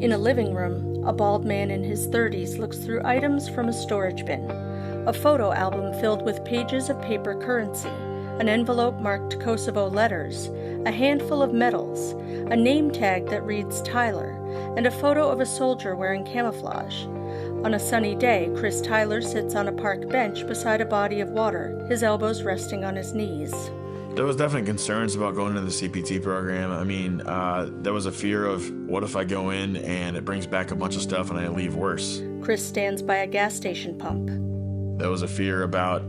In a living room, a bald man in his 30s looks through items from a storage bin. A photo album filled with pages of paper currency, an envelope marked Kosovo letters, a handful of medals, a name tag that reads Tyler, and a photo of a soldier wearing camouflage. On a sunny day, Chris Tyler sits on a park bench beside a body of water, his elbows resting on his knees. There was definitely concerns about going into the CPT program. I mean, there was a fear of what if I go in and it brings back a bunch of stuff and I leave worse. Chris stands by a gas station pump. There was a fear about,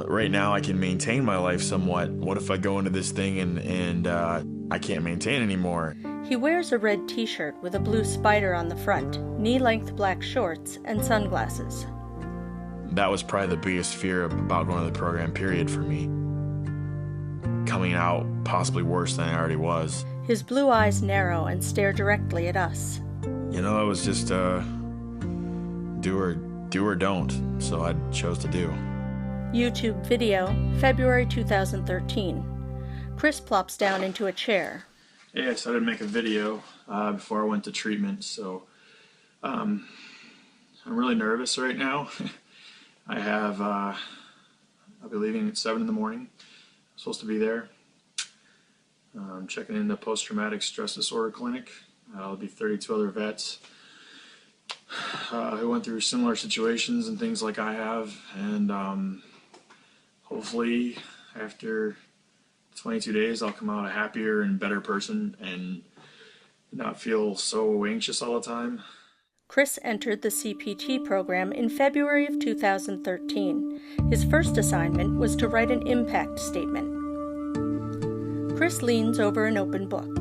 right now I can maintain my life somewhat. What if I go into this thing and I can't maintain anymore? He wears a red t-shirt with a blue spider on the front, knee-length black shorts, and sunglasses. That was probably the biggest fear about going to the program, period, for me. Coming out possibly worse than I already was. His blue eyes narrow and stare directly at us. It was just do or don't, so I chose to do. YouTube video, February 2013. Chris plops down into a chair. Yeah, I decided to make a video before I went to treatment, so I'm really nervous right now. I'll be leaving at 7 in the morning. I'm supposed to be there. I'm checking in the post-traumatic stress disorder clinic. There'll be 32 other vets who went through similar situations and things like I have, and hopefully after 22 days I'll come out a happier and better person and not feel so anxious all the time. Chris entered the CPT program in February of 2013. His first assignment was to write an impact statement. Chris leans over an open book.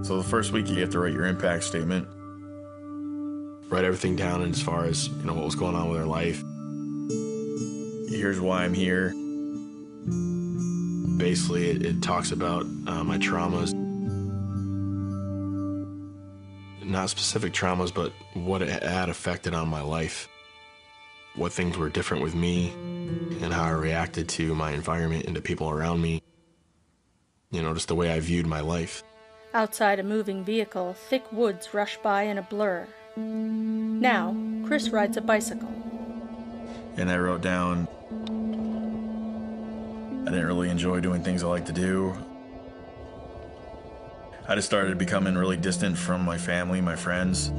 So the first week you have to write your impact statement. Write everything down as far as, what was going on with our life. Here's why I'm here. Basically, it talks about my traumas. Not specific traumas, but what it had affected on my life. What things were different with me and how I reacted to my environment and the people around me. Just the way I viewed my life. Outside a moving vehicle, thick woods rush by in a blur. Now, Chris rides a bicycle. And I wrote down, I didn't really enjoy doing things I like to do. I just started becoming really distant from my family, my friends.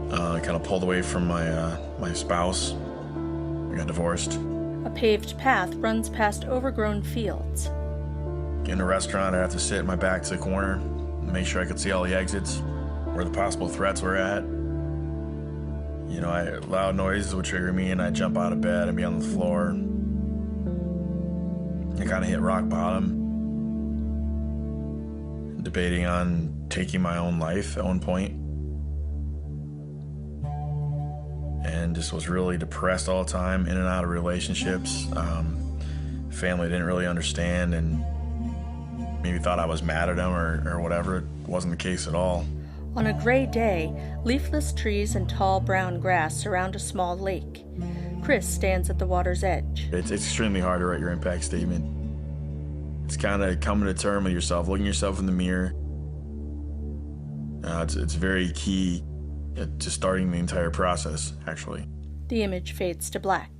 I kind of pulled away from my spouse. We got divorced. A paved path runs past overgrown fields. In a restaurant, I'd have to sit my back to the corner and make sure I could see all the exits, where the possible threats were at. Loud noises would trigger me and I'd jump out of bed and be on the floor. I kind of hit rock bottom. Debating on taking my own life at one point. And just was really depressed all the time, in and out of relationships. Family didn't really understand and maybe thought I was mad at them or whatever. It wasn't the case at all. On a gray day, leafless trees and tall brown grass surround a small lake. Chris stands at the water's edge. It's extremely hard to write your impact statement. It's kind of coming to terms with yourself, looking yourself in the mirror. It's very key to starting the entire process, actually. The image fades to black.